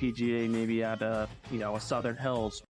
PGA, maybe at a Southern Hills.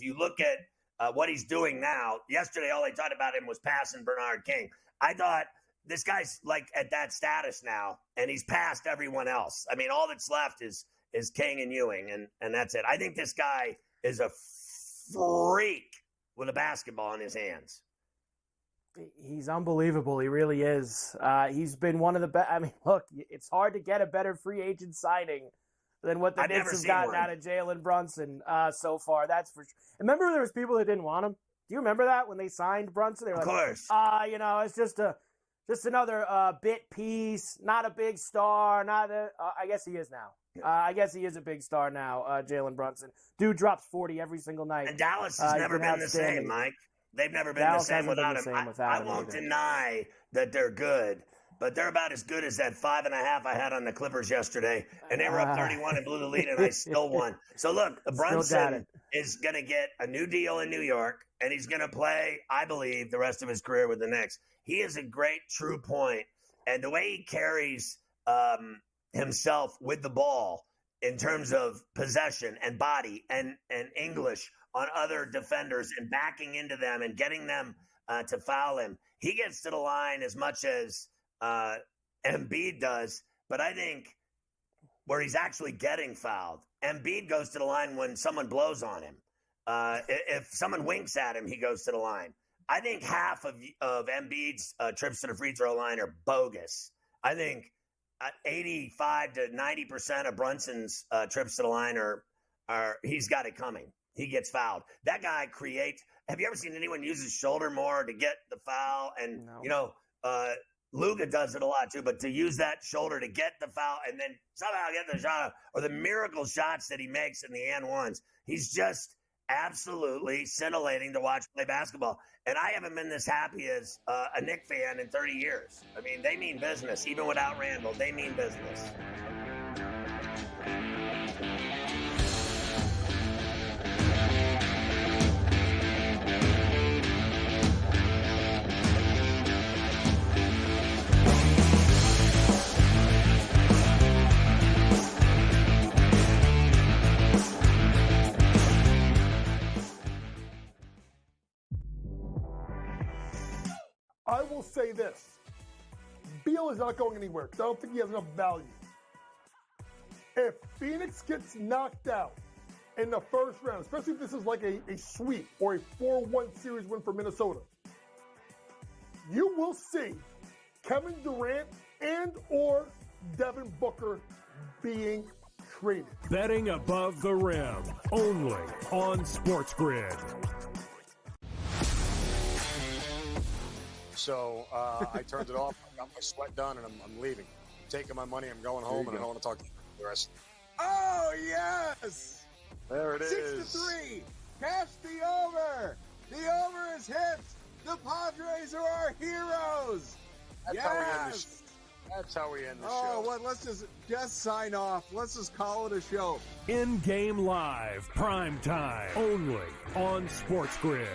If you look at what he's doing now, yesterday all they talked about him was passing Bernard King. I thought this guy's like at that status now, and he's passed everyone else. I mean, all that's left is King and Ewing, and that's it. I think this guy is a freak with a basketball in his hands. He's unbelievable. He really is. He's been one of the best. I mean, look, it's hard to get a better free agent signing than what the Knicks have gotten out of Jalen Brunson so far. That's for sure. Remember there was people that didn't want him? Do you remember that when they signed Brunson? They were of course. It's just another bit piece, not a big star. I guess he is now. I guess he is a big star now, Jalen Brunson. Dude drops 40 every single night. And Dallas has never been the same, Mike. They've never been the same without him. I won't deny that they're good, but they're about as good as that 5.5 I had on the Clippers yesterday, and they were up 31 and blew the lead, and I still won. So look, Brunson is going to get a new deal in New York, and he's going to play, I believe, the rest of his career with the Knicks. He is a great true point, and the way he carries himself with the ball in terms of possession and body and English on other defenders and backing into them and getting them to foul him. He gets to the line as much as Embiid does, but I think where he's actually getting fouled, Embiid goes to the line when someone blows on him. If someone winks at him, he goes to the line. I think half of Embiid's trips to the free throw line are bogus. I think 85 to 90% of Brunson's trips to the line are he's got it coming. He gets fouled. That guy creates. Have you ever seen anyone use his shoulder more to get the foul? And, Luka does it a lot too, but to use that shoulder to get the foul and then somehow get the shot or the miracle shots that he makes in the and ones, he's just absolutely scintillating to watch play basketball. And I haven't been this happy as a Knick fan in 30 years. I mean, they mean business. Even without Randall, they mean business. I will say this. Beal is not going anywhere because I don't think he has enough value. If Phoenix gets knocked out in the first round, especially if this is like a sweep or a 4-1 series win for Minnesota, you will see Kevin Durant and or Devin Booker being traded. Betting above the rim, only on SportsGrid. So I turned it off. I got my sweat done, and I'm leaving. I'm taking my money. I'm going home, and I don't want to talk to you the rest. Oh, yes! There it is. 6-3. Cash the over. The over is hit. The Padres are our heroes. That's how we end the show. Oh, well, let's just sign off. Let's just call it a show. In-game live, prime time, only on SportsGrid.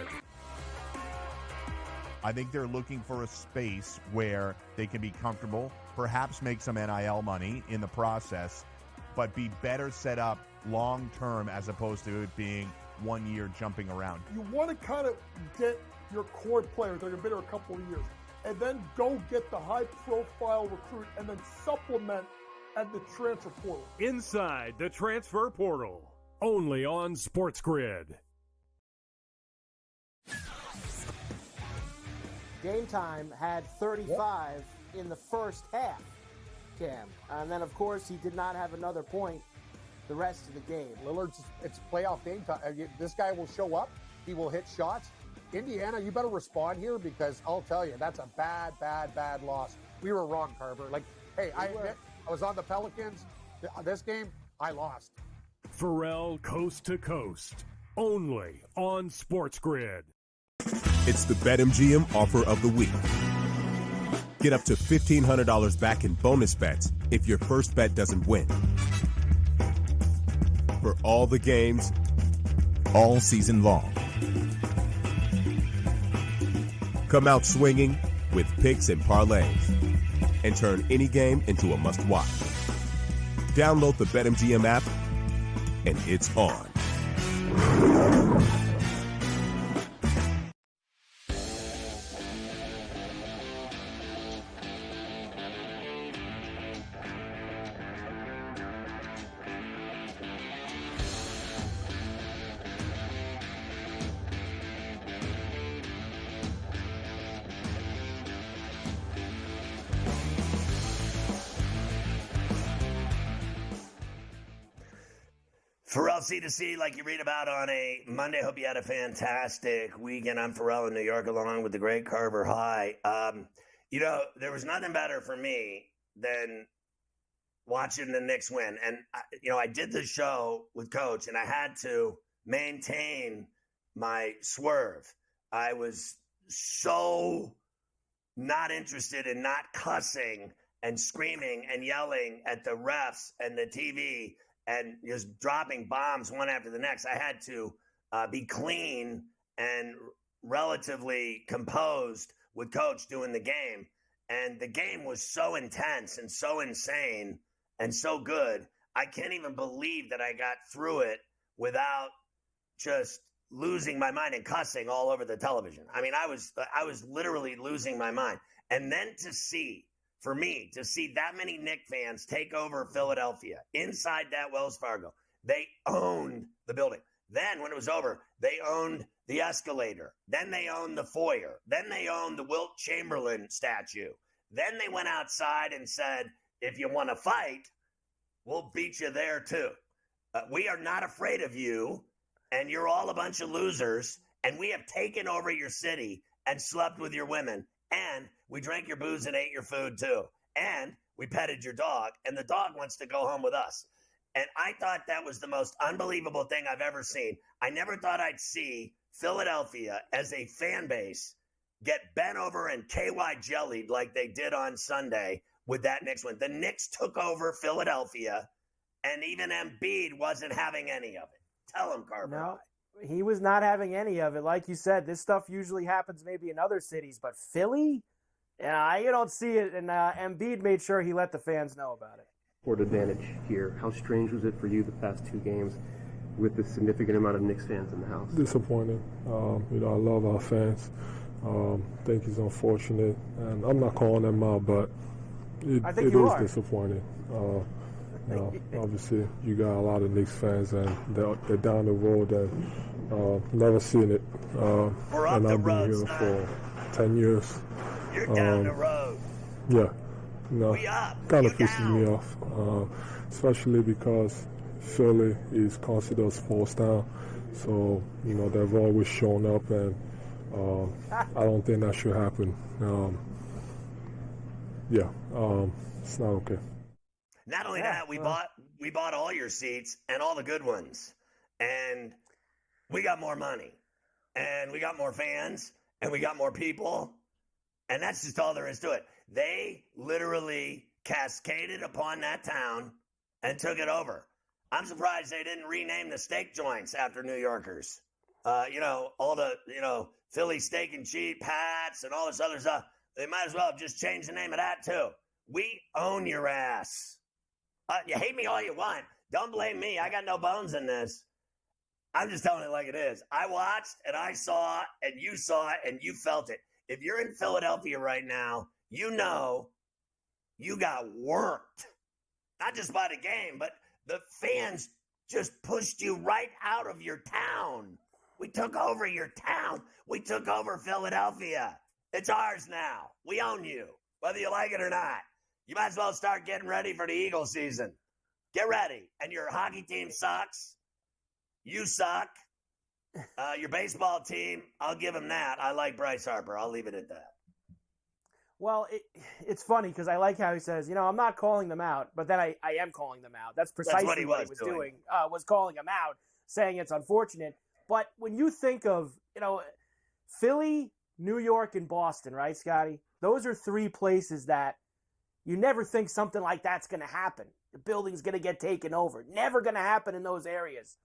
I think they're looking for a space where they can be comfortable, perhaps make some NIL money in the process, but be better set up long-term as opposed to it being 1 year jumping around. You want to kind of get your core players that have been here a couple of years and then go get the high-profile recruit and then supplement at the transfer portal. Inside the transfer portal, only on SportsGrid. Game Time had 35 in the first half, Cam. And then, of course, he did not have another point the rest of the game. Lillard's, it's playoff game time. This guy will show up. He will hit shots. Indiana, you better respond here because I'll tell you, that's a bad loss. We were wrong, Carver. Like, hey, I was on the Pelicans. This game, I lost. Ferrall coast to coast, only on SportsGrid. It's the BetMGM offer of the week. Get up to $1,500 back in bonus bets if your first bet doesn't win. For all the games, all season long. Come out swinging with picks and parlays and turn any game into a must-watch. Download the BetMGM app, and it's on. Ferrall C2C, like you read about on a Monday. Hope you had a fantastic weekend. I'm Ferrall in New York, along with the great Carver High. There was nothing better for me than watching the Knicks win. And, I did the show with Coach, and I had to maintain my swerve. I was so not interested in not cussing and screaming and yelling at the refs and the TV and just dropping bombs one after the next. I had to be clean and relatively composed with Coach doing the game. And the game was so intense and so insane and so good. I can't even believe that I got through it without just losing my mind and cussing all over the television. I mean, I was literally losing my mind. And then to see that many Knick fans take over Philadelphia inside that Wells Fargo, they owned the building. Then when it was over, they owned the escalator. Then they owned the foyer. Then they owned the Wilt Chamberlain statue. Then they went outside and said, if you want to fight, we'll beat you there too. We are not afraid of you, and you're all a bunch of losers, and we have taken over your city and slept with your women, and we drank your booze and ate your food too, and we petted your dog, and the dog wants to go home with us. And I thought that was the most unbelievable thing I've ever seen. I never thought I'd see Philadelphia as a fan base get bent over and KY jellied like they did on Sunday with that Knicks win. The Knicks took over Philadelphia, and even Embiid wasn't having any of it. Tell him, Carver. No, he was not having any of it. Like you said, this stuff usually happens maybe in other cities, but Philly, you don't see it. And Embiid made sure he let the fans know about it. Court advantage here. How strange was it for you the past two games with the significant amount of Knicks fans in the house? Disappointing. I love our fans. Think it's unfortunate, and I'm not calling them out, but it is disappointing. Obviously, you got a lot of Knicks fans, and they're down the road and never seen it. And I've been here for 10 years. You're down the road. Yeah. Kind of pisses me off, especially because Philly is considered a sports town. So, they've always shown up, and I don't think that should happen. It's not okay. Not only that, we bought all your seats and all the good ones, and we got more money, and we got more fans, and we got more people, and that's just all there is to it. They literally cascaded upon that town and took it over. I'm surprised they didn't rename the steak joints after New Yorkers. All the, Philly steak and cheese, Pats, and all this other stuff. They might as well have just changed the name of that, too. We own your ass. You hate me all you want. Don't blame me. I got no bones in this. I'm just telling it like it is. I watched, and I saw, and you saw it, and you felt it. If you're in Philadelphia right now, you got worked. Not just by the game, but the fans just pushed you right out of your town. We took over your town. We took over Philadelphia. It's ours now. We own you, whether you like it or not. You might as well start getting ready for the Eagles season. Get ready. And your hockey team sucks. You suck. Your baseball team, I'll give them that. I like Bryce Harper. I'll leave it at that. Well, it's funny because I like how he says, I'm not calling them out, but then I am calling them out. That's precisely what he was doing. Was calling them out, saying it's unfortunate. But when you think of, Philly, New York, and Boston, right, Scotty? Those are three places that you never think something like that's going to happen. The building's going to get taken over. Never going to happen in those areas.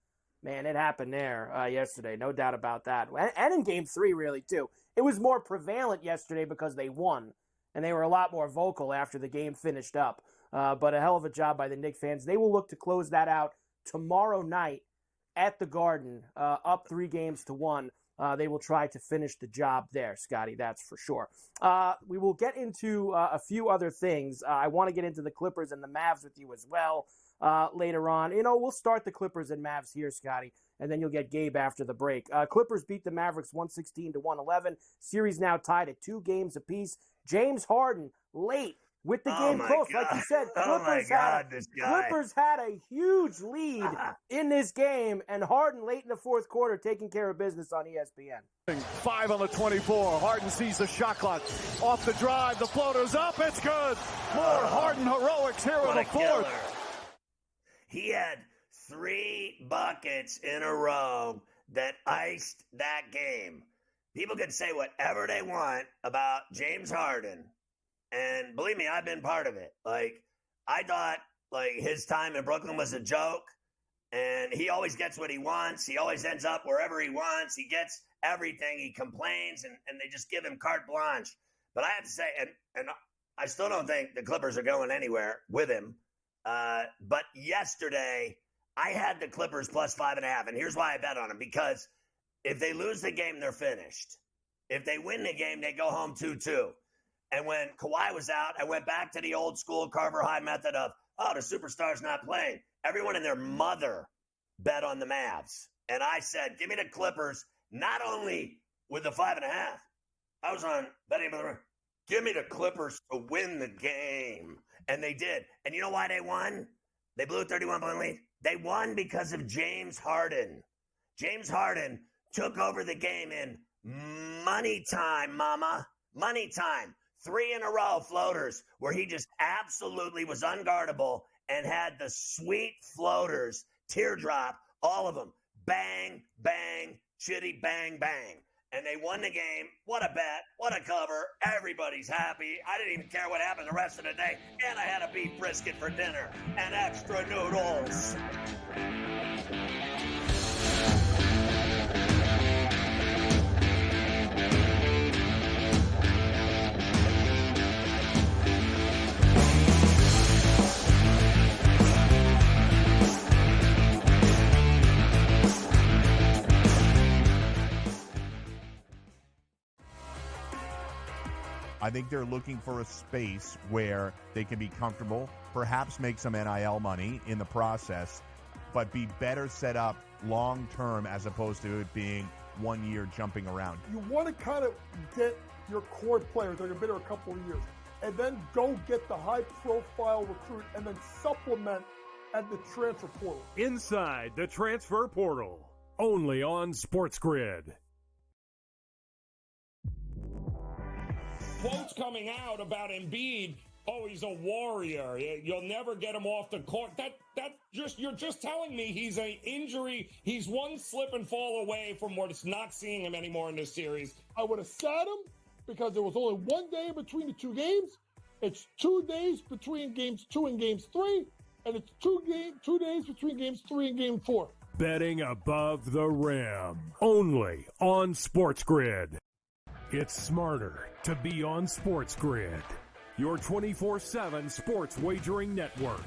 Man, it happened there yesterday. No doubt about that. And in Game 3, really, too. It was more prevalent yesterday because they won. And they were a lot more vocal after the game finished up. But a hell of a job by the Knicks fans. They will look to close that out tomorrow night at the Garden, up 3-1. They will try to finish the job there, Scotty, that's for sure. We will get into a few other things. I want to get into the Clippers and the Mavs with you as well later on. We'll start the Clippers and Mavs here, Scotty, and then you'll get Gabe after the break. Clippers beat the Mavericks 116-111. Series now tied at 2 games apiece. James Harden late with the game close. God. Like you said, Clippers had a huge lead in this game, and Harden late in the fourth quarter taking care of business on ESPN. 5 on the 24. Harden sees the shot clock. Off the drive, the floater's up. It's good. More Harden heroics here in the fourth. He had 3 buckets in a row that iced that game. People can say whatever they want about James Harden. And believe me, I've been part of it. Like, I thought, his time in Brooklyn was a joke. And he always gets what he wants. He always ends up wherever he wants. He gets everything. He complains, and they just give him carte blanche. But I have to say, and I still don't think the Clippers are going anywhere with him. But yesterday, I had the Clippers plus 5.5. And here's why I bet on them. Because if they lose the game, they're finished. If they win the game, they go home 2-2. And when Kawhi was out, I went back to the old school Carver High method of, the superstar's not playing. Everyone and their mother bet on the Mavs. And I said, give me the Clippers, not only with the 5.5. I was on betting for the give me the Clippers to win the game. And they did. And you know why they won? They blew a 31-point lead. They won because of James Harden. James Harden took over the game in money time, mama. Money time. 3 in a row floaters where he just absolutely was unguardable and had the sweet floaters, teardrop, all of them. Bang, bang, chitty, bang, bang. And they won the game. What a bet. What a cover. Everybody's happy. I didn't even care what happened the rest of the day. And I had a beef brisket for dinner and extra noodles. I think they're looking for a space where they can be comfortable, perhaps make some NIL money in the process, but be better set up long-term as opposed to it being 1 year jumping around. You want to kind of get your core players that have been here a couple of years and then go get the high-profile recruit and then supplement at the transfer portal. Inside the transfer portal, only on SportsGrid. Quotes coming out about Embiid. Oh, he's a warrior. You'll never get him off the court. You're just telling me he's an injury. He's one slip and fall away from not seeing him anymore in this series. I would have sat him because there was only 1 day between the 2 games. It's 2 days between games 2 and games 3, and it's 2 days between games 3 and game 4. Betting above the rim, only on SportsGrid. It's smarter to be on SportsGrid, your 24/7 sports wagering network.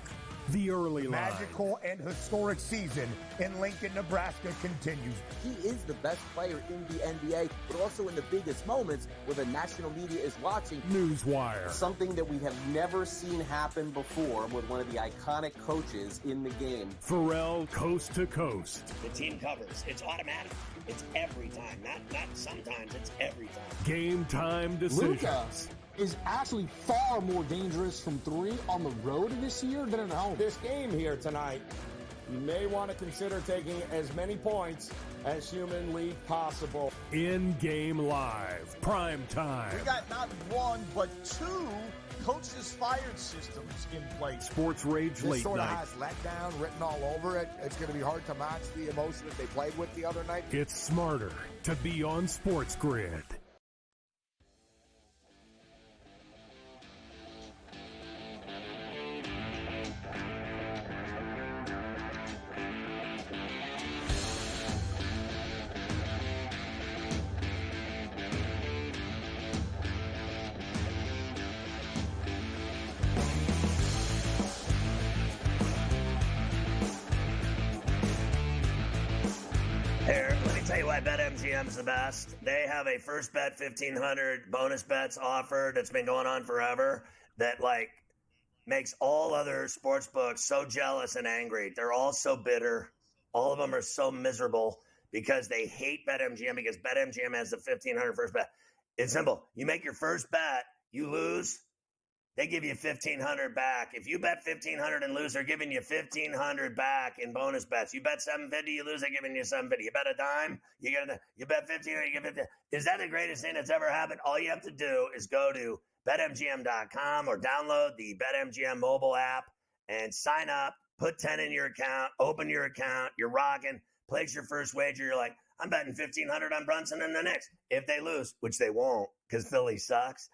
The early line. Magical and historic season in Lincoln, Nebraska continues. He is the best player in the NBA, but also in the biggest moments where the national media is watching. Newswire. Something that we have never seen happen before with one of the iconic coaches in the game. Ferrall coast to coast. The team covers. It's automatic. It's every time. Not sometimes. It's every time. Game time decisions. Luka is actually far more dangerous from 3 on the road this year than at home. This game here tonight, you may want to consider taking as many points as humanly possible. In-game live, prime time. We got not 1, but 2 coaches fired systems in place. Sports Rage this late sort night. Of has letdown written all over it. It's going to be hard to match the emotion that they played with the other night. It's smarter to be on SportsGrid. Here, let me tell you why BetMGM's the best. They have a first bet 1,500 bonus bets offer that's been going on forever that makes all other sports books so jealous and angry. They're all so bitter. All of them are so miserable because they hate BetMGM because BetMGM has the 1,500 first bet. It's simple. You make your first bet, you lose, they give you $1,500 back. If you bet $1,500 and lose, they're giving you $1,500 back in bonus bets. You bet $750, you lose, they're giving you $750. You bet a dime, you bet $15, you get $50. Is that the greatest thing that's ever happened? All you have to do is go to BetMGM.com or download the BetMGM mobile app and sign up. Put 10 in your account, open your account, you're rocking, place your first wager. You're like, I'm betting $1,500 on Brunson and the Knicks. If they lose, which they won't because Philly sucks,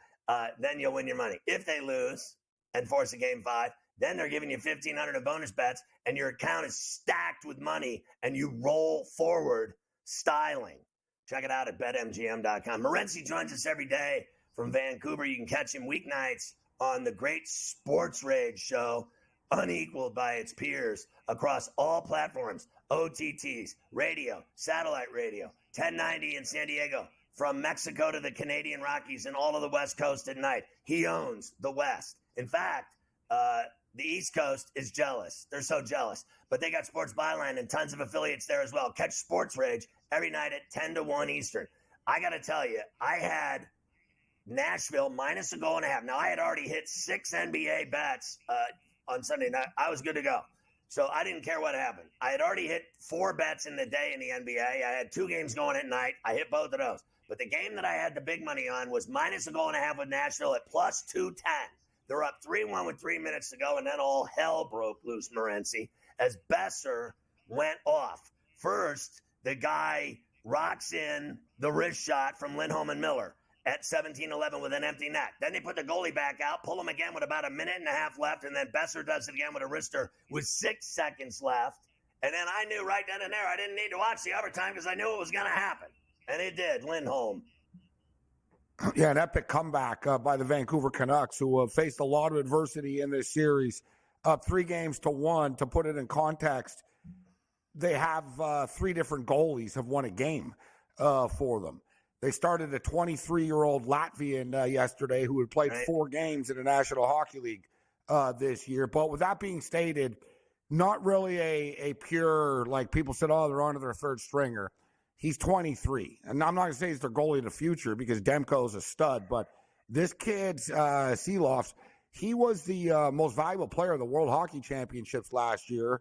then you'll win your money. If they lose and force a game 5, then they're giving you $1,500 of bonus bets and your account is stacked with money and you roll forward styling. Check it out at BetMGM.com. Morency joins us every day from Vancouver. You can catch him weeknights on the great Sports Rage show, unequaled by its peers across all platforms, OTTs, radio, satellite radio, 1090 in San Diego, from Mexico to the Canadian Rockies and all of the West Coast at night. He owns the West. In fact, the East Coast is jealous. They're so jealous. But they got Sports Byline and tons of affiliates there as well. Catch Sports Rage every night at 10 to 1 Eastern. I got to tell you, I had Nashville minus a goal and a half. Now, I had already hit 6 NBA bets on Sunday night. I was good to go. So I didn't care what happened. I had already hit 4 bets in the day in the NBA. I had 2 games going at night. I hit both of those. But the game that I had the big money on was minus a goal and a half with Nashville at plus 210. They're up 3-1 with 3 minutes to go, and then all hell broke loose, Morency, as Besser went off. First, the guy rocks in the wrist shot from Lindholm and Miller at 17-11 with an empty net. Then they put the goalie back out, pull him again with about a minute and a half left, and then Besser does it again with a wrister with 6 seconds left. And then I knew right then and there I didn't need to watch the overtime because I knew it was going to happen. And it did, Lindholm. Yeah, an epic comeback by the Vancouver Canucks, who have faced a lot of adversity in this series. Up 3-1. To put it in context, they have 3 different goalies have won a game for them. They started a 23-year-old Latvian yesterday who had played 4 games in the National Hockey League this year. But with that being stated, not really a pure, like people said, oh, they're on to their third stringer. He's 23. And I'm not going to say he's their goalie of the future because Demko's a stud. But this kid's Seeloff's, he was the most valuable player of the World Hockey Championships last year.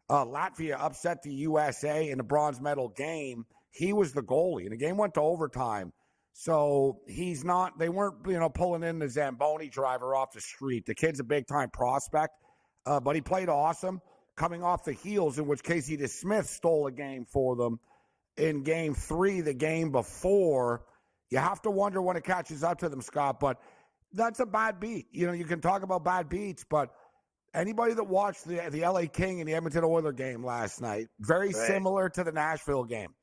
Latvia upset the USA in the bronze medal game. He was the goalie, and the game went to overtime. So he's not – they weren't, pulling in the Zamboni driver off the street. The kid's a big-time prospect, but he played awesome coming off the heels, in which Casey DeSmith stole a game for them in Game 3, the game before. You have to wonder when it catches up to them, Scott, but that's a bad beat. You can talk about bad beats, but anybody that watched the L.A. King and the Edmonton Oilers game last night, very similar to the Nashville game.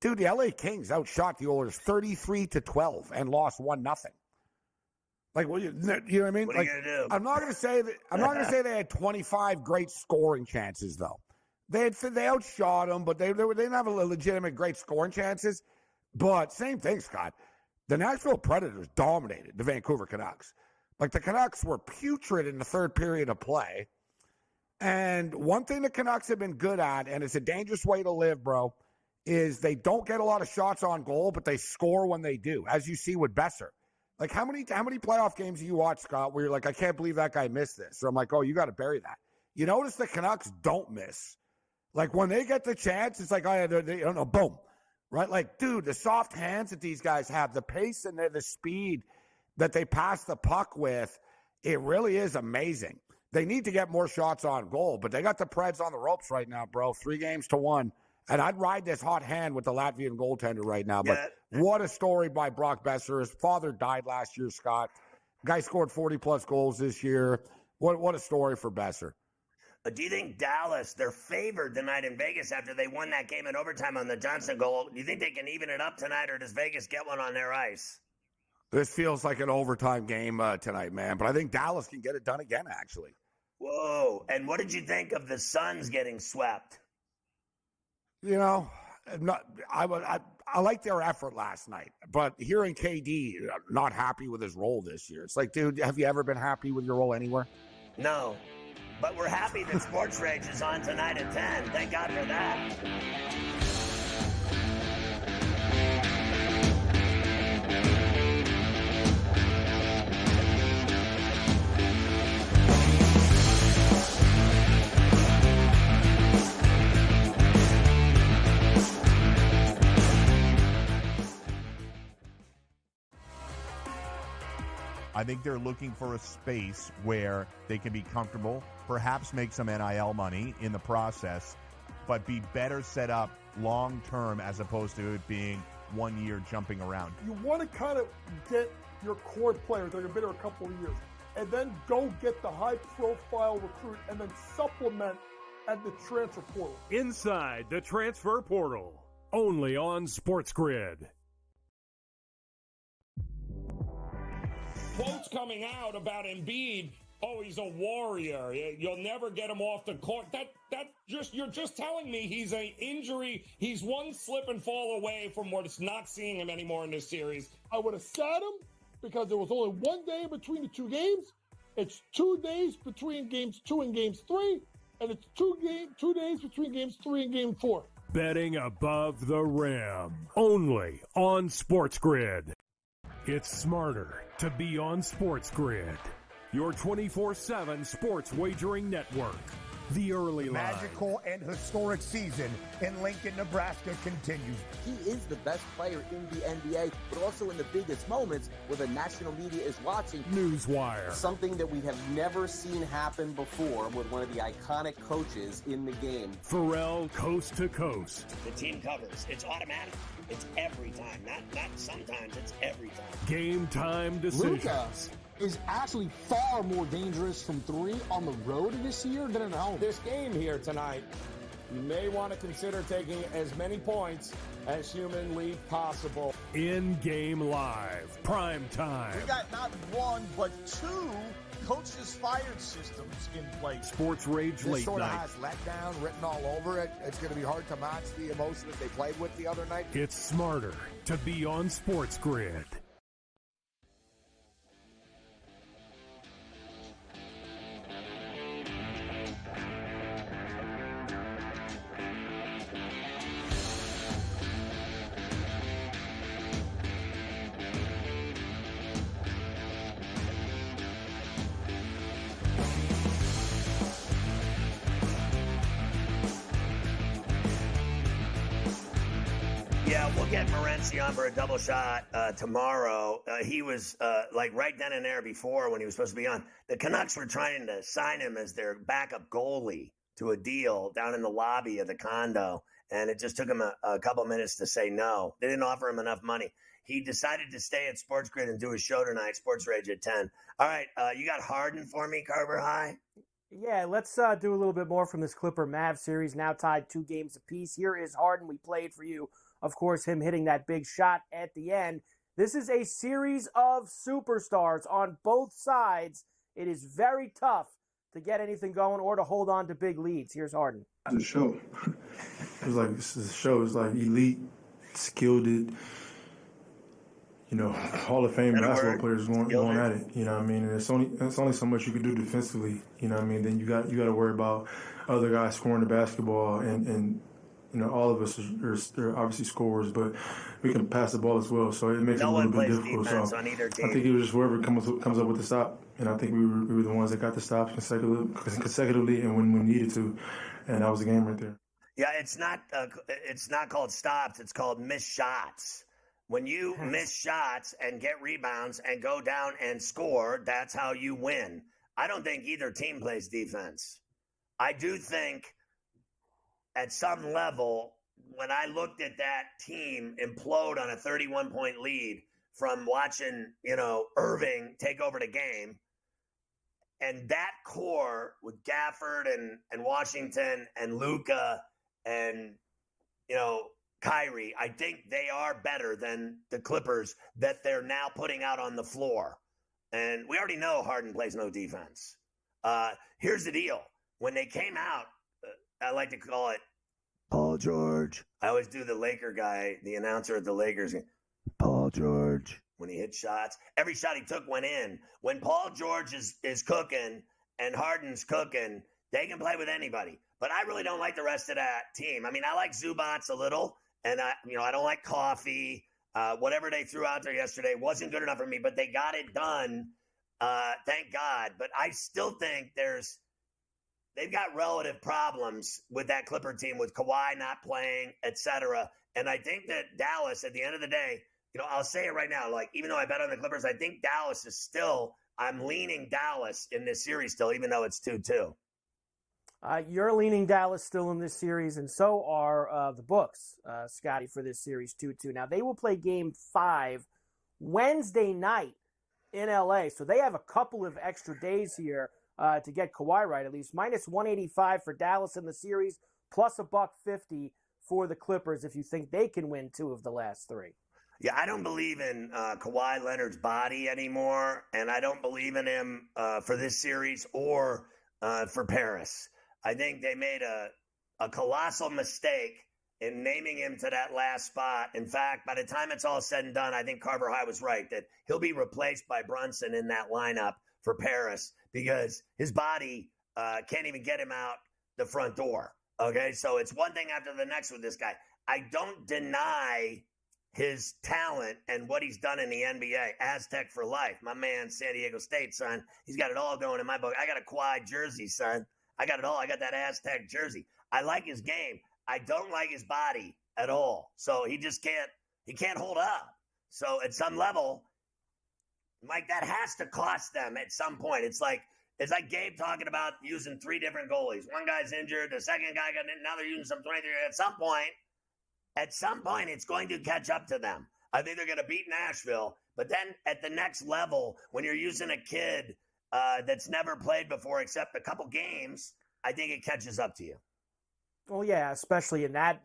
Dude, the L.A. Kings outshot the Oilers 33-12 and lost 1-0. Like, you know what I mean? What are you gonna do? I'm not gonna say that. I'm not gonna say they had 25 great scoring chances, though. They outshot them, but they didn't have a legitimate great scoring chances. But same thing, Scott. The Nashville Predators dominated the Vancouver Canucks. Like, the Canucks were putrid in the third period of play. And one thing the Canucks have been good at, and it's a dangerous way to live, bro, is they don't get a lot of shots on goal, but they score when they do, as you see with Besser. Like, how many playoff games do you watch, Scott, where you're like, I can't believe that guy missed this? Or I'm like, oh, you got to bury that. You notice the Canucks don't miss. Like, when they get the chance, it's like, oh, yeah, boom. Right? Like, dude, the soft hands that these guys have, the pace and the speed that they pass the puck with, it really is amazing. They need to get more shots on goal, but they got the Preds on the ropes right now, bro. 3-1. And I'd ride this hot hand with the Latvian goaltender right now. But what a story by Brock Besser. His father died last year, Scott. Guy scored 40-plus goals this year. What a story for Besser. Do you think Dallas, they're favored tonight in Vegas after they won that game in overtime on the Johnson goal? Do you think they can even it up tonight, or does Vegas get one on their ice? This feels like an overtime game tonight, man. But I think Dallas can get it done again, actually. Whoa. And what did you think of the Suns getting swept? I liked their effort last night, but hearing KD not happy with his role this year, it's like, dude, have you ever been happy with your role anywhere? No, but we're happy that Sports Rage is on tonight at 10. Thank God for that. I think they're looking for a space where they can be comfortable, perhaps make some NIL money in the process, but be better set up long-term as opposed to it being 1 year jumping around. You want to kind of get your core players that have been there a couple of years, and then go get the high-profile recruit, and then supplement at the transfer portal. Inside the transfer portal, only on SportsGrid. Quotes coming out about Embiid. Oh, he's a warrior. You'll never get him off the court. You're just telling me he's an injury. He's one slip and fall away from what's not seeing him anymore in this series. I would have sat him because there was only 1 day between the two games. It's 2 days between games 2 and games 3, and it's 2 days between games 3 and game 4. Betting above the rim, only on SportsGrid. It's smarter to be on SportsGrid. Your 24/7 sports wagering network. The early line. Magical and historic season in Lincoln, Nebraska continues. He is the best player in the NBA, but also in the biggest moments where the national media is watching. Newswire. Something that we have never seen happen before with one of the iconic coaches in the game. Ferrall coast to coast. The team covers. It's automatic. It's every time. Not sometimes. It's every time. Game time decisions. Luka is actually far more dangerous from 3 on the road this year than at home. This game here tonight, you may want to consider taking as many points as humanly possible. In-game live, prime time. We got not 1, but 2 coaches fired systems in place. Sports Rage Late This sort of Night. has letdown written all over it. It's going to be hard to match the emotion that they played with the other night. It's smarter to be on SportsGrid. Yeah, we'll get Morency on for a double shot tomorrow. He was right then and there before when he was supposed to be on. The Canucks were trying to sign him as their backup goalie to a deal down in the lobby of the condo, and it just took him a couple minutes to say no. They didn't offer him enough money. He decided to stay at SportsGrid and do his show tonight, Sports Rage at 10. All right, you got Harden for me, Carver High? Yeah, let's do a little bit more from this Clipper-Mav series, now tied 2 games apiece. Here is Harden. We played for you. Of course, him hitting that big shot at the end. This is a series of superstars on both sides. It is very tough to get anything going or to hold on to big leads. Here's Harden. The show. This is a show. It's like elite, skilled, Hall of Fame basketball players going at it. You know what I mean? And it's only so much you can do defensively. You know what I mean? Then you got to worry about other guys scoring the basketball and all of us are obviously scorers, but we can pass the ball as well. So it makes it a little bit difficult. So I think it was just whoever comes up with the stop, and I think we were the ones that got the stops consecutively and when we needed to, and that was the game right there. Yeah, it's not called stops. It's called missed shots. When you miss shots and get rebounds and go down and score, that's how you win. I don't think either team plays defense. I do think at some level, when I looked at that team implode on a 31-point lead from watching, Irving take over the game, and that core with Gafford and Washington and Luka and, Kyrie, I think they are better than the Clippers that they're now putting out on the floor. And we already know Harden plays no defense. Here's the deal. When they came out, I like to call it Paul George. I always do the Laker guy, the announcer at the Lakers. Paul George. When he hit shots, every shot he took went in. When Paul George is cooking and Harden's cooking, they can play with anybody. But I really don't like the rest of that team. I mean, I like Zubats a little, and I don't like Coffee. Whatever they threw out there yesterday wasn't good enough for me, but they got it done. Thank God. But I still think they've got relative problems with that Clipper team with Kawhi not playing, et cetera. And I think that Dallas, at the end of the day, I'll say it right now. Like, even though I bet on the Clippers, I think Dallas is still, I'm leaning Dallas in this series still, even though it's 2-2. You're leaning Dallas still in this series, and so are the books, Scotty, for this series 2-2. Now, they will play Game 5 Wednesday night in L.A., so they have a couple of extra days here to get Kawhi right, at least. Minus 185 for Dallas in the series, plus $150 for the Clippers if you think they can win 2 of the last 3. Yeah, I don't believe in Kawhi Leonard's body anymore, and I don't believe in him for this series or for Paris. I think they made a colossal mistake in naming him to that last spot. In fact, by the time it's all said and done, I think Carver High was right that he'll be replaced by Brunson in that lineup for Paris because his body can't even get him out the front door. Okay, so it's one thing after the next with this guy. I don't deny his talent and what he's done in the NBA. Aztec for life. My man, San Diego State, son. He's got it all going in my book. I got a Kawhi jersey, son. I got it all. I got that Aztec jersey. I like his game. I don't like his body at all. So he just can't hold up. So at some level, Mike, that has to cost them at some point. It's like Gabe talking about using 3 different goalies. One guy's injured. The second guy now they're using some 23. At some point, it's going to catch up to them. I think they're going to beat Nashville. But then at the next level, when you're using a kid that's never played before except a couple games, I think it catches up to you. Well, yeah, especially in that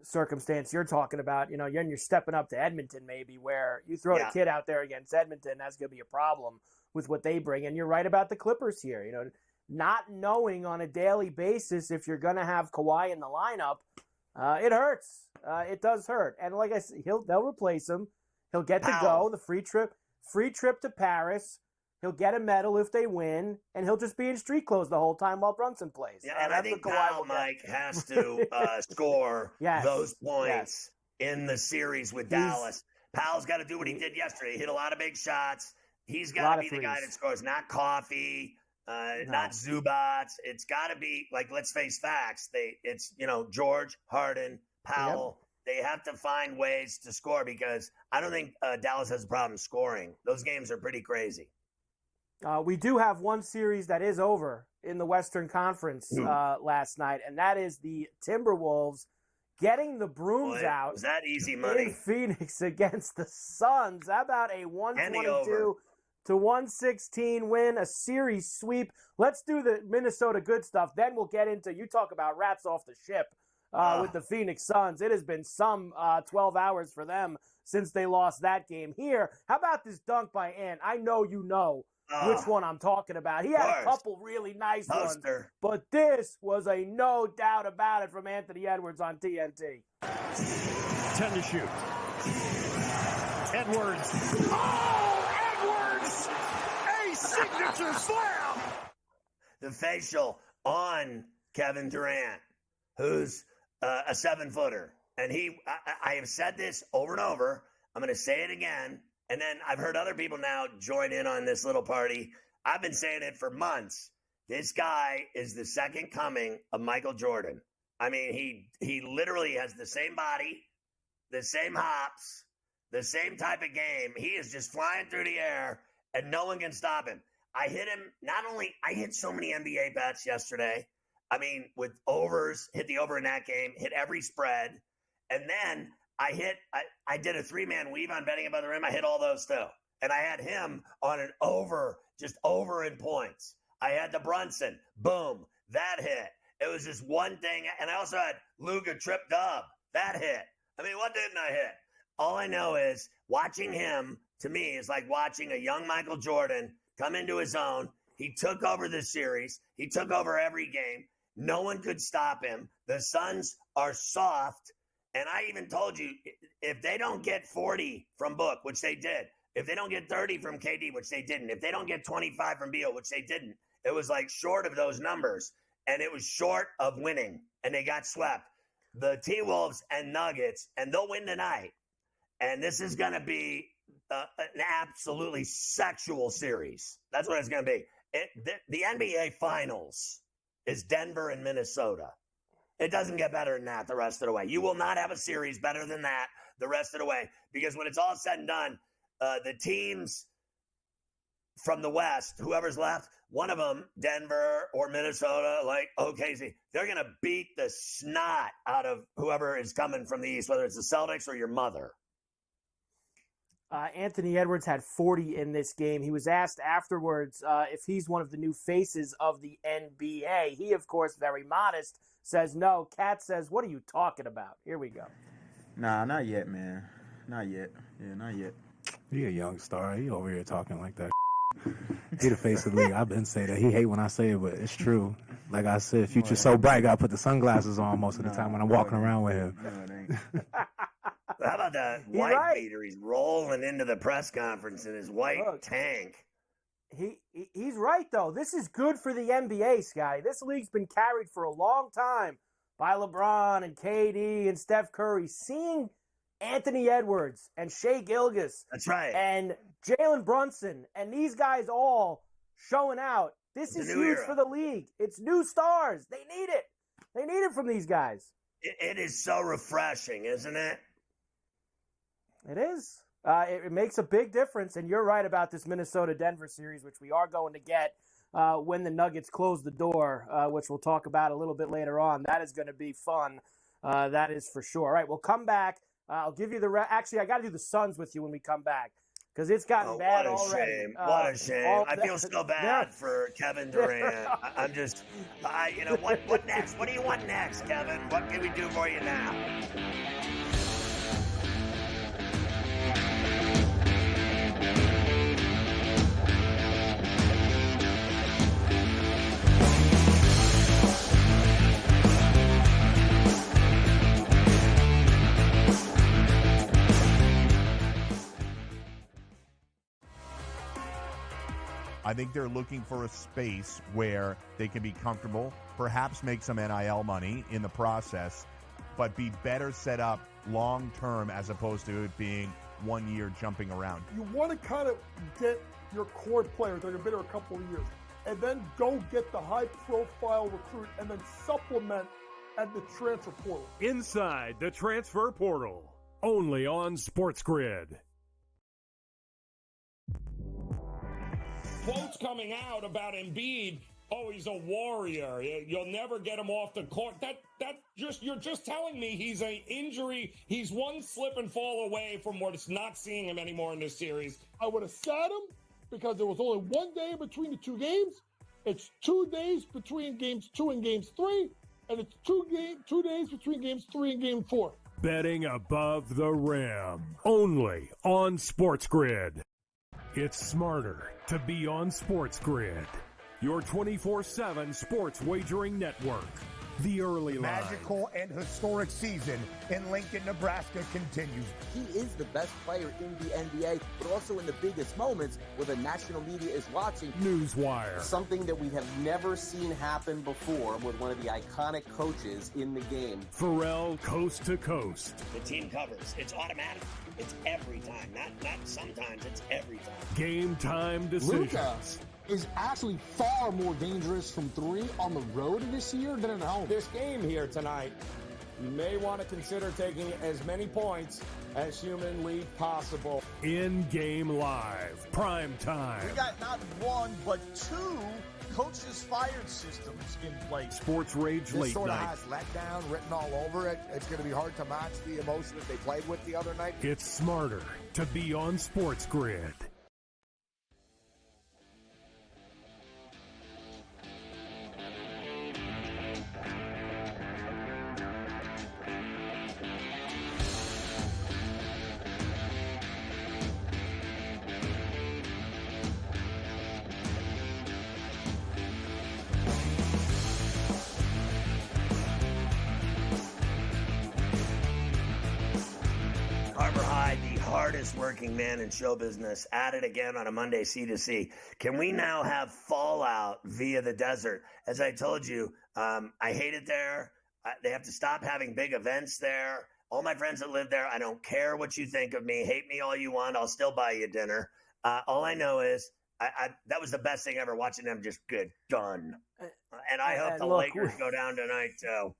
circumstance you're talking about. You're stepping up to Edmonton maybe, where you throw a kid out there against Edmonton, that's going to be a problem with what they bring. And you're right about the Clippers here. Not knowing on a daily basis if you're going to have Kawhi in the lineup, it hurts. It does hurt. And like I said, they'll replace him. He'll get to go, the free trip to Paris. He'll get a medal if they win, and he'll just be in street clothes the whole time while Brunson plays. Yeah, and I think Powell, Mike, has to score those points in the series with Dallas. Powell's got to do what he did yesterday. He hit a lot of big shots. He's got to be the guy that scores, not Coffey, not Zubats. It's got to be, like, let's face facts. It's George, Harden, Powell. Yep. They have to find ways to score because I don't think Dallas has a problem scoring. Those games are pretty crazy. We do have one series that is over in the Western Conference last night, and that is the Timberwolves getting the brooms out. Was that easy money? In Phoenix against the Suns. How about a 122-116 win, a series sweep? Let's do the Minnesota good stuff. Then we'll get into, you talk about rats off the ship with the Phoenix Suns. It has been some 12 hours for them since they lost that game. Here, how about this dunk by Ant? I know you know which one I'm talking about. He had a couple really nice ones, but this was a no doubt about it from Anthony Edwards on TNT. 10 to shoot. Edwards. Oh, Edwards! A signature slam! The facial on Kevin Durant, who's a 7-footer. And I have said this over and over. I'm going to say it again. And then I've heard other people now join in on this little party. I've been saying it for months. This guy is the second coming of Michael Jordan. I mean, he literally has the same body, the same hops, the same type of game. He is just flying through the air, and no one can stop him. I hit him. I hit so many NBA bets yesterday. I mean, with overs, hit the over in that game, hit every spread. And then I did a 3-man weave on betting above the rim. I hit all those too. And I had him on an over, just over in points. I had the Brunson. Boom. That hit. It was just one thing. And I also had Luka trip dub. That hit. I mean, what didn't I hit? All I know is watching him, to me, is like watching a young Michael Jordan come into his own. He took over the series. He took over every game. No one could stop him. The Suns are soft. And I even told you, if they don't get 40 from Book, which they did, if they don't get 30 from KD, which they didn't, if they don't get 25 from Beal, which they didn't, it was like short of those numbers. And it was short of winning. And they got swept. The T-Wolves and Nuggets, and they'll win tonight. And this is going to be an absolutely sexual series. That's what it's going to be. The NBA Finals is Denver and Minnesota. It doesn't get better than that the rest of the way. You will not have a series better than that the rest of the way. Because when it's all said and done, the teams from the West, whoever's left, one of them, Denver or Minnesota, like OKC, they're going to beat the snot out of whoever is coming from the East, whether it's the Celtics or your mother. Anthony Edwards had 40 in this game. He was asked afterwards if he's one of the new faces of the NBA. He, of course, very modest, says no. Kat says, what are you talking about? Here we go. Nah, not yet, man. Not yet. Yeah, not yet. He a young star. He over here talking like that. He the face of the league. I've been saying that. He hate when I say it, but it's true. Like I said, Future's so bright, I got to put the sunglasses on most of the time when I'm walking around with him. No, it ain't. How about that white beater? He's rolling into the press conference in his white tank. He's right, though. This is good for the NBA, Scotty. This league's been carried for a long time by LeBron and KD and Steph Curry. Seeing Anthony Edwards and Shai Gilgeous, that's right, and Jalen Brunson and these guys all showing out. This is huge for the league. It's new stars. They need it. They need it from these guys. It is so refreshing, isn't it? It is. It makes a big difference, and you're right about this Minnesota-Denver series, which we are going to get when the Nuggets close the door, which we'll talk about a little bit later on. That is going to be fun. That is for sure. All right, we'll come back. I'll give you the actually, I got to do the Suns with you when we come back because it's gotten bad already. Shame. What a shame. I feel so bad for Kevin Durant. I'm just, what next? What do you want next, Kevin? What can we do for you now? I think they're looking for a space where they can be comfortable, perhaps make some NIL money in the process, but be better set up long-term as opposed to it being 1 year jumping around. You want to kind of get your core players that have been there a couple of years and then go get the high-profile recruit and then supplement at the transfer portal. Inside the transfer portal, only on SportsGrid. Quotes coming out about Embiid. Oh, he's a warrior. You'll never get him off the court. You're just telling me he's an injury. He's one slip and fall away from what's not seeing him anymore in this series. I would have sat him because there was only 1 day between the two games. It's 2 days between games 2 and games 3, and it's 2 days between games 3 and game 4. Betting above the rim, only on SportsGrid. It's smarter to be on SportsGrid, your 24/7 sports wagering network. The early line. Magical and historic season in Lincoln, Nebraska continues. He is the best player in the NBA, but also in the biggest moments where the national media is watching. Newswire. Something that we have never seen happen before with one of the iconic coaches in the game. Ferrall coast to coast. The team covers. It's automatic. It's every time. Not sometimes. It's every time. Game time decisions. Luka is actually far more dangerous from three on the road this year than at home. This game here tonight, you may want to consider taking as many points as humanly possible. In-game live, prime time. We got not one, but two coaches fired systems in place. Sports Rage Late This sort of Night. has letdown written all over it. It's going to be hard to match the emotion that they played with the other night. It's smarter to be on SportsGrid. Hardest working man in show business, at it again on a Monday C2C. Can we now have fallout via the desert? As I told you, I hate it there. They have to stop having big events there. All my friends that live there, I don't care what you think of me. Hate me all you want. I'll still buy you dinner. All I know is that was the best thing ever, watching them just get done. And I hope the Lakers go down tonight, too.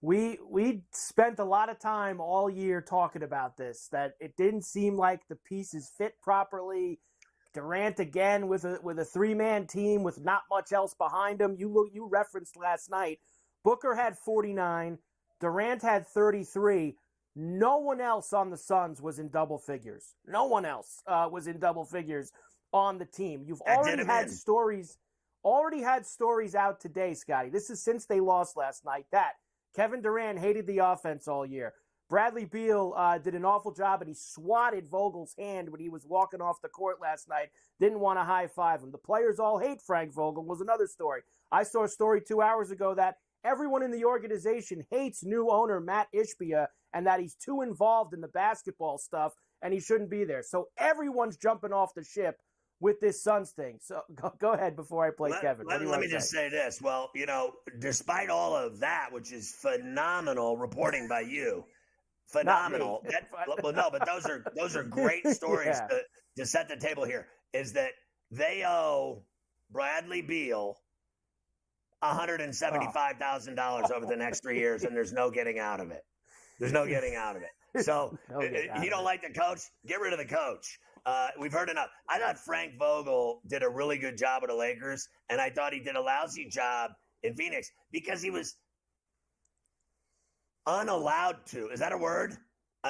We spent a lot of time all year talking about this, that it didn't seem like the pieces fit properly. Durant again with a 3-man team with not much else behind him. You referenced last night, Booker had 49, Durant had 33. No one else on the Suns was in double figures. No one else was in double figures on the team. You've already had stories out today, Scotty. This is since they lost last night, that Kevin Durant hated the offense all year. Bradley Beal did an awful job, and he swatted Vogel's hand when he was walking off the court last night. Didn't want to high-five him. The players all hate Frank Vogel was another story. I saw a story 2 hours ago that everyone in the organization hates new owner Matt Ishbia and that he's too involved in the basketball stuff and he shouldn't be there. So everyone's jumping off the ship with this Suns thing. So go ahead before I play Kevin. Let me just say this. Well, despite all of that, which is phenomenal reporting by you, phenomenal. But those are great stories to set the table here. Is that they owe Bradley Beal $175,000 over the next 3 years, and there's no getting out of it. There's no getting out of it. So you don't like the coach? Get rid of the coach. We've heard enough. I thought Frank Vogel did a really good job with the Lakers, and I thought he did a lousy job in Phoenix because he was unallowed to. Is that a word?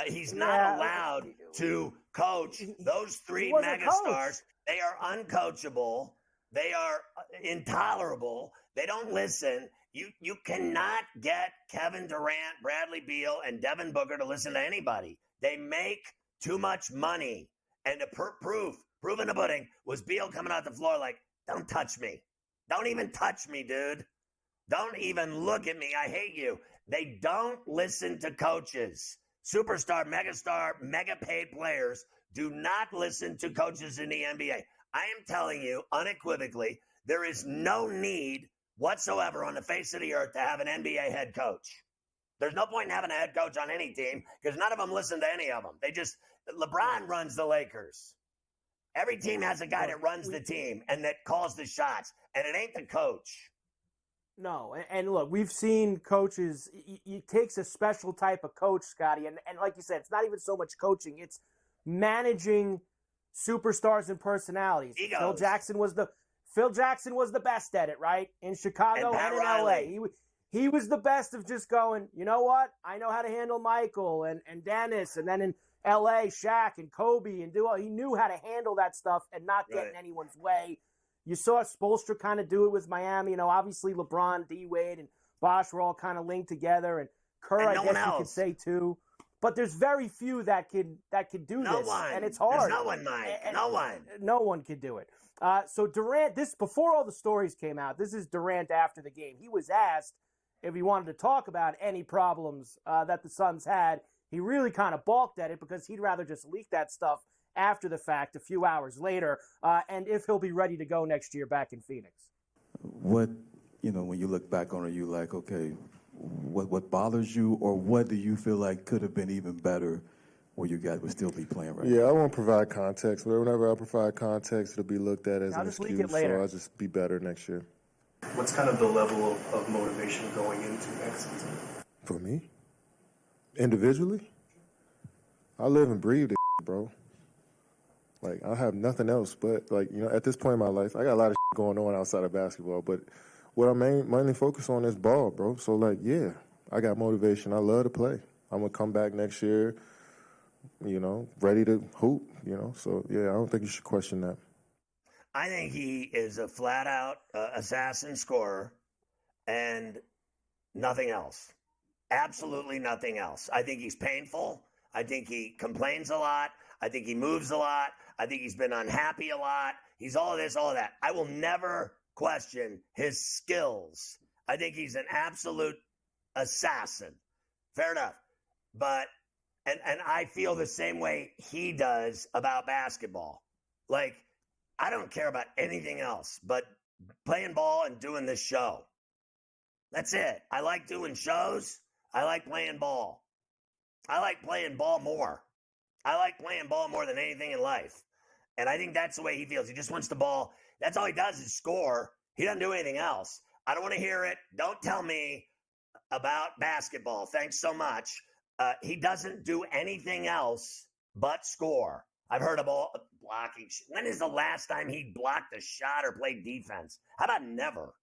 He's not allowed to coach those 3 megastars. They are uncoachable. They are intolerable. They don't listen. You cannot get Kevin Durant, Bradley Beal, and Devin Booker to listen to anybody. They make too much money. And the proof in the pudding was Beal coming out the floor like, don't touch me. Don't even touch me, dude. Don't even look at me. I hate you. They don't listen to coaches. Superstar, megastar, mega paid players do not listen to coaches in the NBA. I am telling you unequivocally, there is no need whatsoever on the face of the earth to have an NBA head coach. There's no point in having a head coach on any team because none of them listen to any of them. LeBron runs the Lakers. Every team has a guy that runs the team and that calls the shots, and it ain't the coach. No, and look, we've seen coaches, it takes a special type of coach, Scotty, and like you said, it's not even so much coaching, it's managing superstars and personalities. Egos. Phil Jackson was the best at it, right? In Chicago and in LA. He was the best of just going, you know what? I know how to handle Michael and Dennis, and then in LA, Shaq and Kobe, and he knew how to handle that stuff and not get in anyone's way. You saw Spoelstra kind of do it with Miami. Obviously LeBron, D-Wade, and Bosh were all kind of linked together, and Kerr, I guess you could say too. But there's very few that could do this, and it's hard. There's no one, Mike. No one could do it. So Durant, before all the stories came out, this is Durant after the game. He was asked if he wanted to talk about any problems that the Suns had. He really kind of balked at it because he'd rather just leak that stuff after the fact a few hours later, and if he'll be ready to go next year back in Phoenix. What, when you look back on it, you like, okay, what bothers you, or what do you feel like could have been even better where you guys would still be playing right now? Yeah, I won't provide context. Whenever I provide context, it'll be looked at as an excuse, so I'll just be better next year. What's kind of the level of motivation going into next season? For me? Individually? I live and breathe this, bro. Like, I have nothing else but, at this point in my life, I got a lot of going on outside of basketball, but what I'm mainly focused on is ball, bro. So, I got motivation. I love to play. I'm going to come back next year, ready to hoop, So, I don't think you should question that. I think he is a flat-out assassin scorer and nothing else. Absolutely nothing else. I think he's painful. I think he complains a lot. I think he moves a lot. I think he's been unhappy a lot. He's all of this, all of that. I will never question his skills. I think he's an absolute assassin. Fair enough. But, and I feel the same way he does about basketball. I don't care about anything else but playing ball and doing this show. That's it. I like doing shows. I like playing ball. I like playing ball more. I like playing ball more than anything in life. And I think that's the way he feels. He just wants the ball. That's all he does is score. He doesn't do anything else. I don't want to hear it. Don't tell me about basketball. Thanks so much. He doesn't do anything else but score. I've heard of all blocking. When is the last time he blocked a shot or played defense? How about never?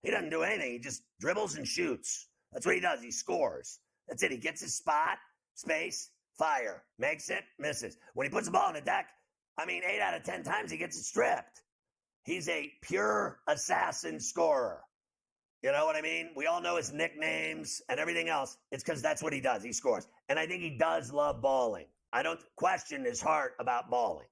He doesn't do anything. He just dribbles and shoots. That's what he does. He scores. That's it. He gets his spot, space, fire, makes it, misses. When he puts the ball on the deck, 8 out of 10 times he gets it stripped. He's a pure assassin scorer. You know what I mean? We all know his nicknames and everything else. It's because that's what he does. He scores. And I think he does love balling. I don't question his heart about balling.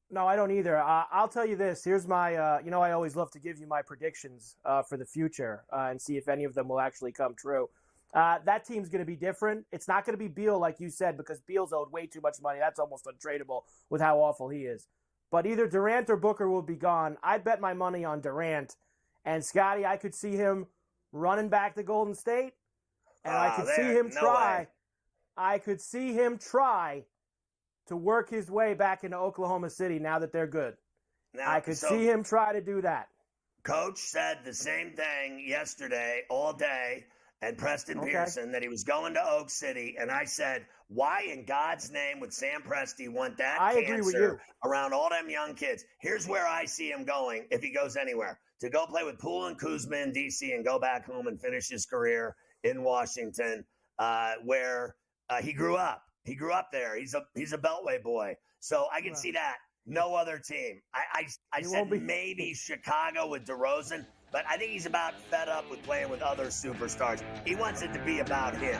No, I don't either. I'll tell you this. Here's my, I always love to give you my predictions for the future and see if any of them will actually come true. That team's going to be different. It's not going to be Beal, like you said, because Beal's owed way too much money. That's almost untradeable with how awful he is. But either Durant or Booker will be gone. I bet my money on Durant. And Scotty, I could see him running back to Golden State, and I could see him try. I could see him try to work his way back into Oklahoma City now that they're good. I could see him try to do that. Coach said the same thing yesterday all day, and Preston Pearson, that he was going to Oak City. And I said, why in God's name would Sam Presti want that cancer around all them young kids? Here's where I see him going if he goes anywhere. To go play with Poole and Kuzma in D.C. and go back home and finish his career in Washington, where he grew up. He grew up there. He's a Beltway boy. So I can see that. No other team. I said maybe Chicago with DeRozan, but I think he's about fed up with playing with other superstars. He wants it to be about him.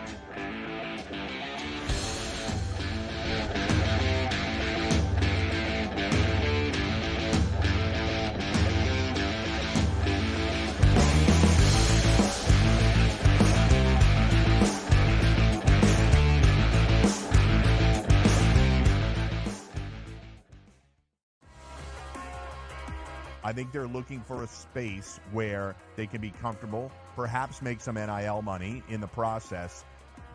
I think they're looking for a space where they can be comfortable, perhaps make some NIL money in the process,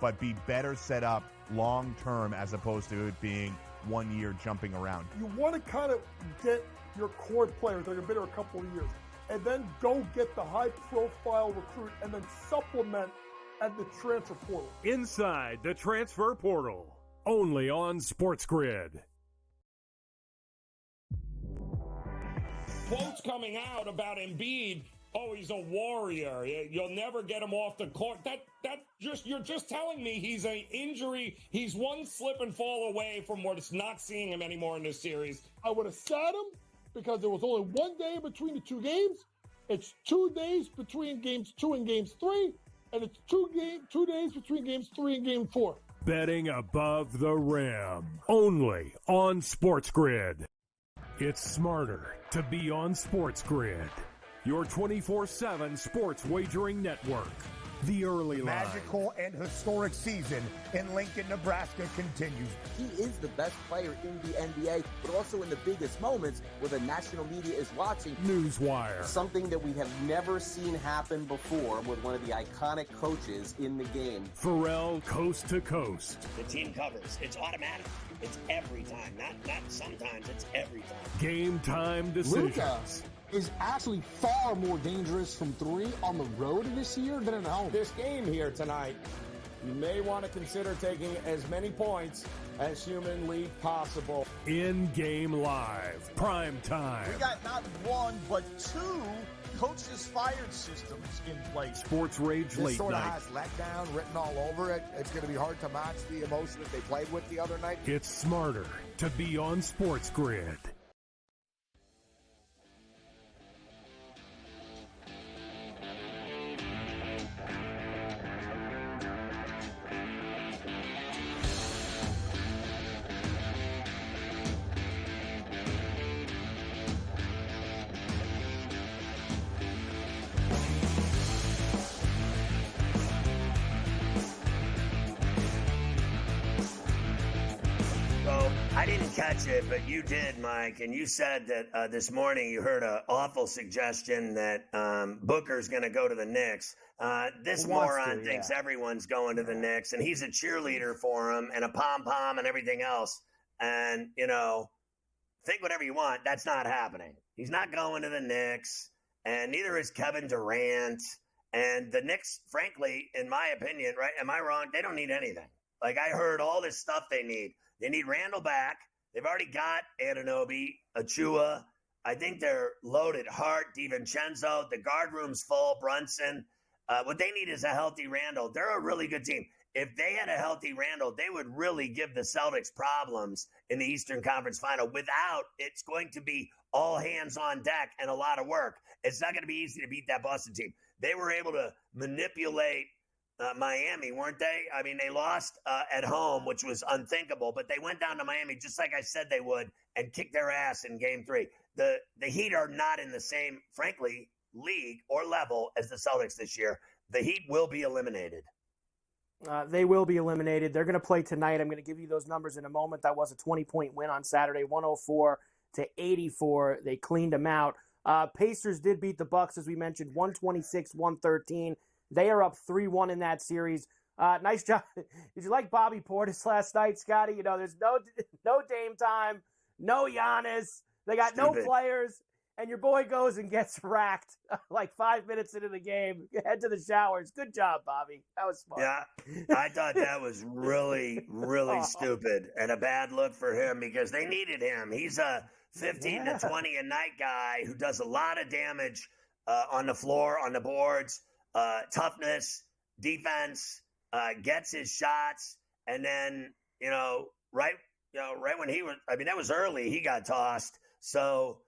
but be better set up long-term as opposed to it being 1 year jumping around. You want to kind of get your core players that have been there a couple of years and then go get the high-profile recruit and then supplement at the transfer portal. Inside the transfer portal, only on SportsGrid. Quotes coming out about Embiid, he's a warrior. You'll never get him off the court. You're just telling me he's an injury. He's one slip and fall away from not seeing him anymore in this series. I would have sat him because there was only 1 day between the two games. It's 2 days between games 2 and games 3, and it's 2 days between games 3 and game 4. Betting above the rim, only on SportsGrid. It's smarter to be on SportsGrid, your 24/7 sports wagering network. The early line. Magical and historic season in Lincoln, Nebraska continues. He is the best player in the NBA, but also in the biggest moments where the national media is watching. Newswire. Something that we have never seen happen before with one of the iconic coaches in the game. Ferrall coast to coast. The team covers. It's automatic. It's every time. Not sometimes. It's every time. Game time decisions. Luka is actually far more dangerous from 3 on the road this year than at home. This game here tonight, you may want to consider taking as many points as humanly possible. In-game live, prime time. We got not 1 but 2 coaches fired systems in place. Sports Rage this late sort of night. has letdown written all over it. It's going to be hard to match the emotion that they played with the other night. It's smarter to be on SportsGrid. I didn't catch it, but you did, Mike, and you said that this morning you heard an awful suggestion that Booker's going to go to the Knicks. This moron thinks everyone's going to the Knicks, and he's a cheerleader for him and a pom-pom and everything else. And, think whatever you want. That's not happening. He's not going to the Knicks, and neither is Kevin Durant. And the Knicks, frankly, in my opinion, right? Am I wrong? They don't need anything. Like, I heard all this stuff they need. They need Randall back. They've already got Anunoby, Achua. I think they're loaded. Hart, DiVincenzo. The guard room's full. Brunson. What they need is a healthy Randall. They're a really good team. If they had a healthy Randall, they would really give the Celtics problems in the Eastern Conference Final. Without, it's going to be all hands on deck and a lot of work. It's not going to be easy to beat that Boston team. They were able to manipulate Miami, weren't they? I mean, they lost at home, which was unthinkable, but they went down to Miami just like I said they would and kicked their ass in Game 3. The Heat are not in the same, frankly, league or level as the Celtics this year. The Heat will be eliminated. They will be eliminated. They're going to play tonight. I'm going to give you those numbers in a moment. That was a 20-point win on Saturday, 104-84. They cleaned them out. Pacers did beat the Bucks, as we mentioned, 126-113. They are up 3-1 in that series. Nice job. Did you like Bobby Portis last night, Scotty? You know, there's no Dame time, no Giannis. They got no players, and your boy goes and gets racked like 5 minutes into the game. Head to the showers. Good job, Bobby. That was smart. Yeah, I thought that was really, really stupid and a bad look for him because they needed him. He's a 15 to 20 a night guy who does a lot of damage on the floor, on the boards, toughness, defense, gets his shots, and then right when he was, I mean, that was early. He got tossed, so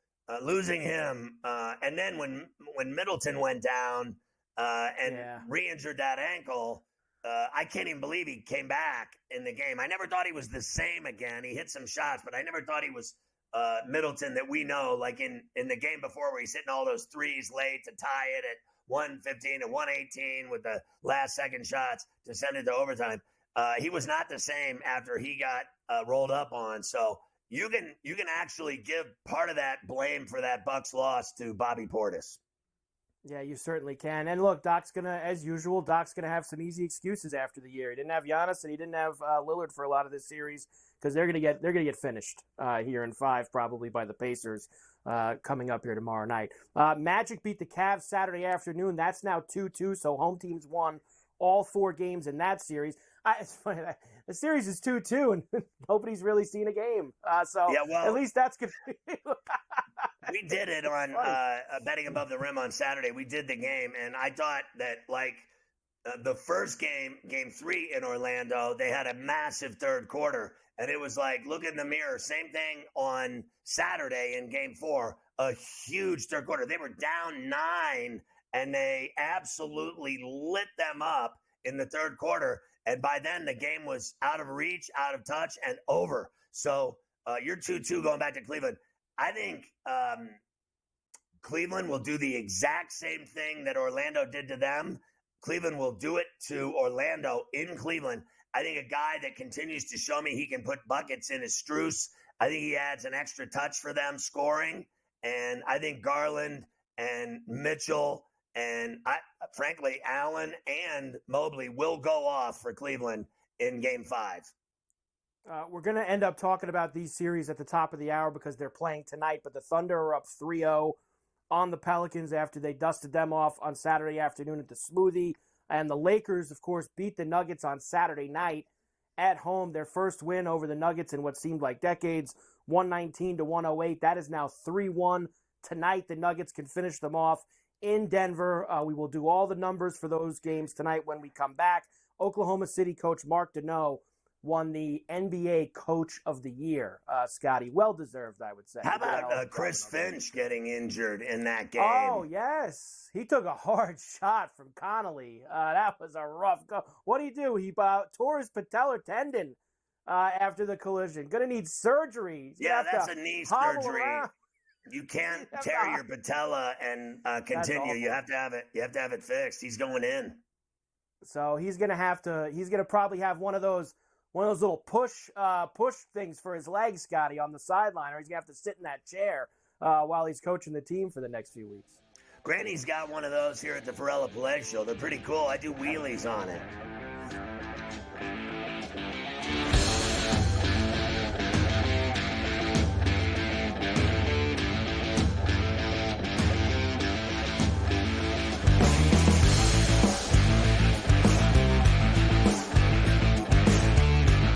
losing him, and then when Middleton went down and re-injured that ankle, I can't even believe he came back in the game. I never thought he was the same again. He hit some shots, but I never thought he was Middleton that we know, like in the game before where he's hitting all those threes late to tie it at 115 and 118 with the last second shots to send it to overtime. He was not the same after he got rolled up on. So you can actually give part of that blame for that Bucks loss to Bobby Portis. Yeah, you certainly can. And look, Doc's gonna have some easy excuses after the year. He didn't have Giannis and he didn't have Lillard for a lot of this series because they're gonna get finished here in 5 probably by the Pacers coming up here tomorrow night. Magic beat the Cavs Saturday afternoon. That's now 2-2. So home teams won all 4 games in that series. It's funny. The series is 2-2, and nobody's really seen a game. At least that's good. We did it on Betting Above the Rim on Saturday. We did the game, and I thought that, the first game, Game 3 in Orlando, they had a massive third quarter, and it was like, look in the mirror. Same thing on Saturday in Game 4, a huge third quarter. They were down 9, and they absolutely lit them up in the third quarter. And by then, the game was out of reach, out of touch, and over. So you're 2-2 going back to Cleveland. I think Cleveland will do the exact same thing that Orlando did to them. Cleveland will do it to Orlando in Cleveland. I think a guy that continues to show me he can put buckets in is Strus. I think he adds an extra touch for them scoring. And I think Garland and Mitchell and, frankly, Allen and Mobley will go off for Cleveland in Game 5. We're going to end up talking about these series at the top of the hour because they're playing tonight, but the Thunder are up 3-0 on the Pelicans after they dusted them off on Saturday afternoon at the Smoothie. And the Lakers, of course, beat the Nuggets on Saturday night at home, their first win over the Nuggets in what seemed like decades, 119-108. That is now 3-1. Tonight, the Nuggets can finish them off in Denver. We will do all the numbers for those games tonight when we come back. Oklahoma City coach Mark Deneau won the NBA Coach of the Year. Scotty, well-deserved, I would say. How about Chris Finch getting injured in that game? Oh, yes. He took a hard shot from Connolly. That was a rough go. What did he do? He tore his patellar tendon after the collision. Going to need surgery. Yeah, that's a knee surgery. Around. You can't tear your patella and continue. You have to have it. You have to have it fixed. He's going in. So he's going to probably have one of those little push things for his legs, Scotty, on the sideline, or he's going to have to sit in that chair while he's coaching the team for the next few weeks. Granny's got one of those here at the Ferrall Pelez Show. They're pretty cool. I do wheelies on it.